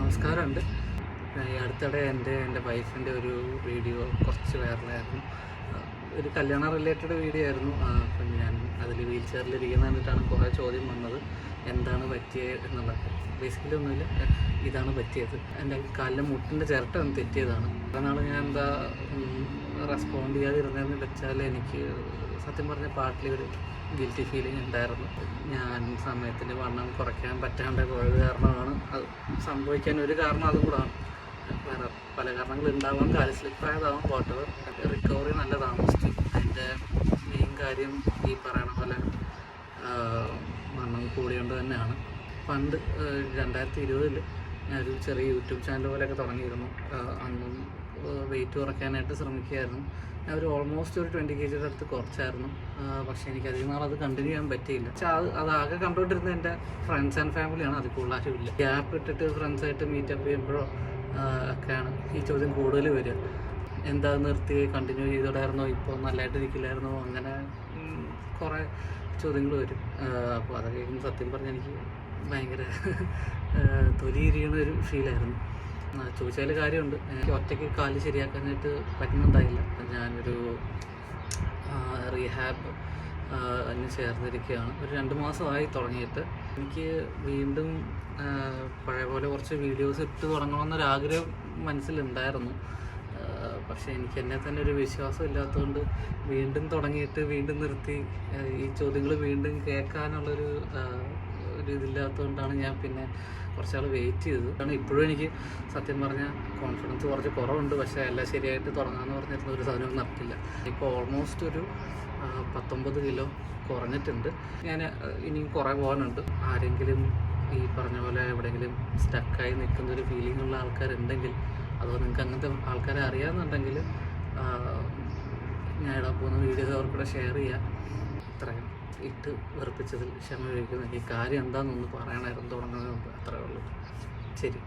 നമസ്കാരമുണ്ട്. ഈ അടുത്തിടെ എൻ്റെ വൈഫിൻ്റെ ഒരു വീഡിയോ കുറച്ച് വൈറലായിരുന്നു. ഒരു കല്യാണ റിലേറ്റഡ് വീഡിയോ ആയിരുന്നു. അപ്പം ഞാൻ അതിൽ വീൽ ചെയറിലിരിക്കുന്ന കണ്ടിട്ടാണ് കുറേ ചോദ്യം വന്നത്, എന്താണ് പറ്റിയത് എന്നുള്ളത്. ബേസിക്കലി ഒന്നുമില്ല, ഇതാണ് പറ്റിയത്. എൻ്റെ കാലിലെ മുട്ടിൻ്റെ ചിരട്ട ഒന്ന് തെറ്റിയതാണ്. നാൾ ഞാൻ റെസ്പോണ്ട് ചെയ്യാതിരുന്നതെന്ന് വെച്ചാൽ എനിക്ക് സത്യം പറഞ്ഞ പാർട്ടിൽ ഒരു ഗിൽറ്റി ഫീലിംഗ് ഉണ്ടായിരുന്നു. ഞാൻ സമയത്തിന് വണ്ണം കുറയ്ക്കാൻ പറ്റാണ്ട് പോയത് കാരണമാണ്. അത് സംഭവിക്കാൻ ഒരു കാരണം അതും കൂടാണ്. വേറെ പല കാരണങ്ങളുണ്ടാവാം, കാല് സ്ലിപ്പായതാവാം, വാട്ടർ റിക്കവറി നല്ല താമസിച്ചു. അതിൻ്റെ മെയിൻ കാര്യം ഈ പറയണ പോലെ വണ്ണം കൂടിയോണ്ട് തന്നെയാണ്. പണ്ട് 2020 ഞാനൊരു ചെറിയ യൂട്യൂബ് ചാനൽ പോലെയൊക്കെ തുടങ്ങിയിരുന്നു. അന്നും വെയിറ്റ് കുറയ്ക്കാനായിട്ട് ശ്രമിക്കുകയായിരുന്നു. ഞാൻ ഓൾമോസ്റ്റ് ഒരു 20 kg അടുത്ത് കുറച്ചായിരുന്നു. പക്ഷേ എനിക്ക് അധികം നാൾ അത് കണ്ടിന്യൂ ചെയ്യാൻ പറ്റിയില്ല. പക്ഷേ അതാകെ കണ്ടുകൊണ്ടിരുന്നത് എൻ്റെ ഫ്രണ്ട്സ് ആൻഡ് ഫാമിലിയാണ്. അതിൽ കൂടുതൽ ഇല്ല. ഗ്യാപ്പ് ഇട്ടിട്ട് ഫ്രണ്ട്സായിട്ട് മീറ്റപ്പ് ചെയ്യുമ്പോഴോ ഒക്കെയാണ് ഈ ചോദ്യം കൂടുതൽ വരിക. എന്താ നിർത്തി കണ്ടിന്യൂ ചെയ്തോടായിരുന്നോ, ഇപ്പോൾ നല്ലതായിട്ടിരിക്കില്ലായിരുന്നോ, അങ്ങനെ കുറേ ചോദ്യങ്ങൾ വരും. അപ്പോൾ അതൊക്കെ കേൾക്കുമ്പോൾ സത്യം പറഞ്ഞാൽ എനിക്ക് ഭയങ്കര തൊലിയിരിക്കണ ഒരു ഫീലായിരുന്നു. ചോദിച്ചാൽ കാര്യമുണ്ട്. എനിക്ക് ഒറ്റയ്ക്ക് കാല് ശരിയാക്കാനായിട്ട് പറ്റുന്നുണ്ടായില്ല. ഞാനൊരു റീഹാബ് അതിന് ചേർന്നിരിക്കുകയാണ്. ഒരു 2 മാസമായി തുടങ്ങിയിട്ട്. എനിക്ക് വീണ്ടും പഴയ പോലെ കുറച്ച് വീഡിയോസ് ഇട്ട് തുടങ്ങണമെന്നൊരാഗ്രഹം മനസ്സിലുണ്ടായിരുന്നു. പക്ഷേ എനിക്ക് എന്നെ തന്നെ ഒരു വിശ്വാസം ഇല്ലാത്തതുകൊണ്ട് വീണ്ടും തുടങ്ങിയിട്ട് വീണ്ടും നിർത്തി. ഈ ചോദ്യങ്ങൾ വീണ്ടും കേൾക്കാനുള്ളൊരു ഇതില്ലാത്തതുകൊണ്ടാണ് ഞാൻ പിന്നെ കുറച്ചാൾ വെയിറ്റ് ചെയ്തത്. കാരണം ഇപ്പോഴും എനിക്ക് സത്യം പറഞ്ഞാൽ കോൺഫിഡൻസ് കുറച്ച് കുറവുണ്ട്. പക്ഷേ എല്ലാം ശരിയായിട്ട് തുടങ്ങാമെന്ന് പറഞ്ഞിരുന്ന ഒരു സാധനവും നടക്കില്ല. ഇപ്പോൾ ഓൾമോസ്റ്റ് ഒരു 19 കിലോ കുറഞ്ഞിട്ടുണ്ട്. ഞാൻ ഇനിയും കുറേ പോകാനുണ്ട്. ആരെങ്കിലും ഈ പറഞ്ഞ പോലെ എവിടെയെങ്കിലും സ്റ്റക്കായി നിൽക്കുന്നൊരു ഫീലിംഗ് ഉള്ള ആൾക്കാരുണ്ടെങ്കിൽ, അതോ നിങ്ങൾക്ക് അങ്ങനത്തെ ആൾക്കാരെ അറിയാമെന്നുണ്ടെങ്കിൽ ഞാൻ ഇടാൻ പോകുന്ന വീഡിയോസ് അവർക്കൂടെ ഷെയർ ചെയ്യുക. ഇത്രയും ഇട്ട് വെറുപ്പിച്ചതിൽ ക്ഷമ ചോദിക്കുന്നു. ഈ കാര്യം എന്താണെന്നൊന്ന് പറയണമായിരുന്നു തുടങ്ങുന്നതിന് മുമ്പ്. അത്രയേ ഉള്ളൂ. ശരി.